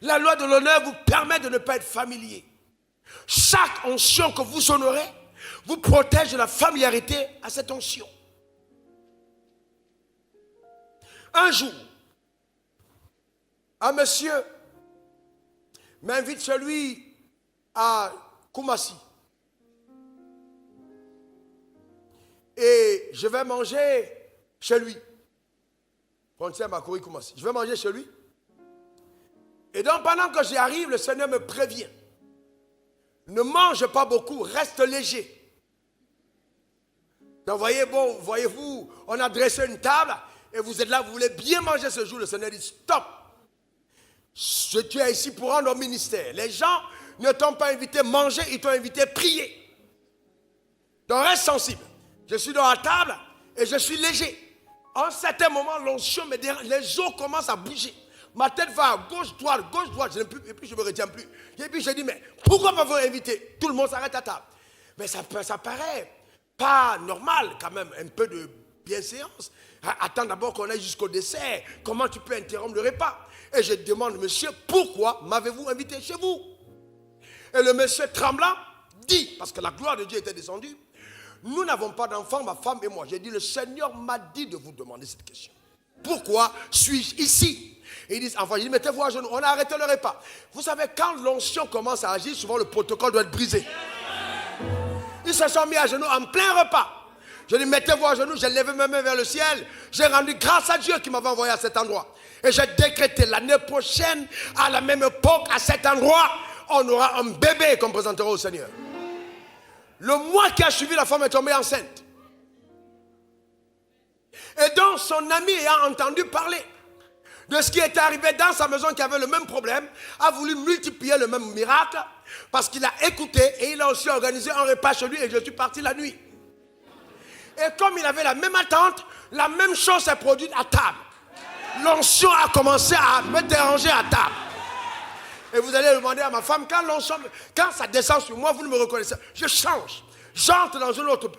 La loi de l'honneur vous permet de ne pas être familier. Chaque onction que vous honorez vous protège de la familiarité à cette onction. Un jour, un monsieur m'invite chez lui à Koumassi. Et je vais manger chez lui. Frontière Makori Koumassi. Je vais manger chez lui. Et donc pendant que j'y arrive, le Seigneur me prévient. Ne mange pas beaucoup, reste léger. Donc voyez-vous, on a dressé une table et vous êtes là, vous voulez bien manger ce jour. Le Seigneur dit stop. Tu es ici pour rendre au ministère. Les gens ne t'ont pas invité manger, ils t'ont invité prier. Donc reste sensible. Je suis dans la table et je suis léger. À un certain moment, l'onction me dérange, les os commencent à bouger. Ma tête va à gauche, droite, et puis je ne me retiens plus. Et puis je dis, mais pourquoi m'avoir invité? Tout le monde s'arrête à table. Mais ça paraît pas normal quand même, un peu de bienséance. Attends d'abord qu'on aille jusqu'au dessert. Comment tu peux interrompre le repas? Et je demande, monsieur, pourquoi m'avez-vous invité chez vous? Et le monsieur tremblant dit, parce que la gloire de Dieu était descendue, nous n'avons pas d'enfants, ma femme et moi. J'ai dit, le Seigneur m'a dit de vous demander cette question. Pourquoi suis-je ici? Et ils disent, enfin, il dit, mettez-vous à genoux. On a arrêté le repas. Vous savez, quand l'onction commence à agir, souvent le protocole doit être brisé. Ils se sont mis à genoux en plein repas. Je dis, mettez-vous à genoux. J'ai levé mes mains vers le ciel. J'ai rendu grâce à Dieu qui m'avait envoyé à cet endroit. Et j'ai décrété l'année prochaine, à la même époque, à cet endroit, on aura un bébé qu'on présentera au Seigneur. Le mois qui a suivi, la femme est tombée enceinte. Et donc, son ami ayant entendu parler de ce qui était arrivé dans sa maison, qui avait le même problème, a voulu multiplier le même miracle, parce qu'il a écouté et il a aussi organisé un repas chez lui et je suis parti la nuit. Et comme il avait la même attente, la même chose s'est produite à table. L'onction a commencé à me déranger à table. Et vous allez demander à ma femme, quand ça descend sur moi, vous ne me reconnaissez pas. Je change. J'entre dans une autre.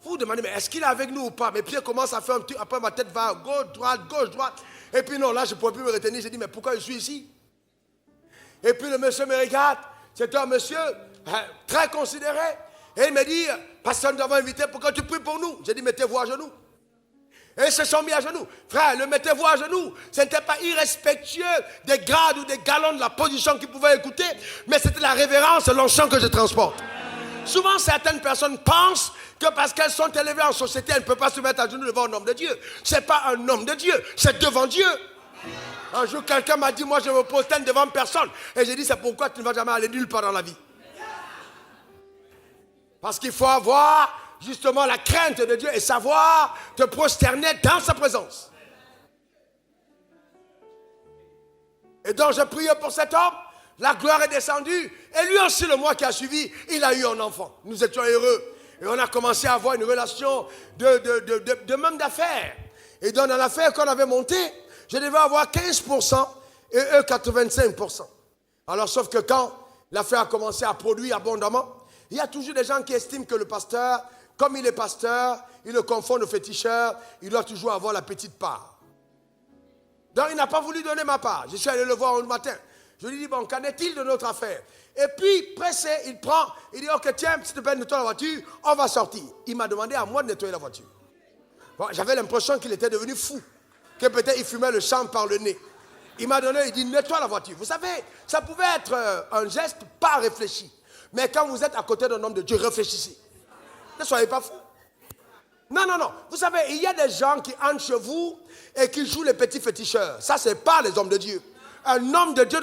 Vous vous demandez, mais est-ce qu'il est avec nous ou pas? Mes pieds commencent à faire un petit. Après, ma tête va à gauche, droite. Et puis non, là, je ne pouvais plus me retenir. J'ai dit, mais pourquoi je suis ici? Et puis le monsieur me regarde. C'était un monsieur très considéré. Et il me dit, pasteur, nous avons invité pour que tu pries pour nous. J'ai dit, mettez-vous à genoux. Et ils se sont mis à genoux. Frère, le mettez-vous à genoux, ce n'était pas irrespectueux des grades ou des galons de la position qu'ils pouvaient écouter, mais c'était la révérence et l'onction que je transporte. Souvent, certaines personnes pensent que parce qu'elles sont élevées en société, elles ne peuvent pas se mettre à genoux devant un homme de Dieu. Ce n'est pas un homme de Dieu, c'est devant Dieu. Un jour, quelqu'un m'a dit, moi je me prosterne devant personne. Et j'ai dit, c'est pourquoi tu ne vas jamais aller nulle part dans la vie. Parce qu'il faut avoir justement la crainte de Dieu et savoir te prosterner dans sa présence. Et donc, je priais pour cet homme. La gloire est descendue. Et lui aussi, le mois qui a suivi, il a eu un enfant. Nous étions heureux. Et on a commencé à avoir une relation de même d'affaires. Et donc, dans l'affaire qu'on avait montée, je devais avoir 15% et eux 85%. Alors, sauf que quand l'affaire a commencé à produire abondamment, il y a toujours des gens qui estiment que le pasteur, comme il est pasteur, il le confond au féticheur, il doit toujours avoir la petite part. Donc, il n'a pas voulu donner ma part. Je suis allé le voir un matin. Je lui dis, bon, qu'en est-il de notre affaire? Et puis, pressé, il prend, il dit, ok, tiens, s'il te plaît, nettoie la voiture, on va sortir. Il m'a demandé à moi de nettoyer la voiture. Bon, j'avais l'impression qu'il était devenu fou, que peut-être il fumait le champ par le nez. Il m'a donné, il dit, nettoie la voiture. Vous savez, ça pouvait être un geste pas réfléchi. Mais quand vous êtes à côté d'un homme de Dieu, réfléchissez. Ne soyez pas fous. Non. Vous savez, il y a des gens qui entrent chez vous et qui jouent les petits féticheurs. Ça, ce n'est pas les hommes de Dieu. Un homme de Dieu doit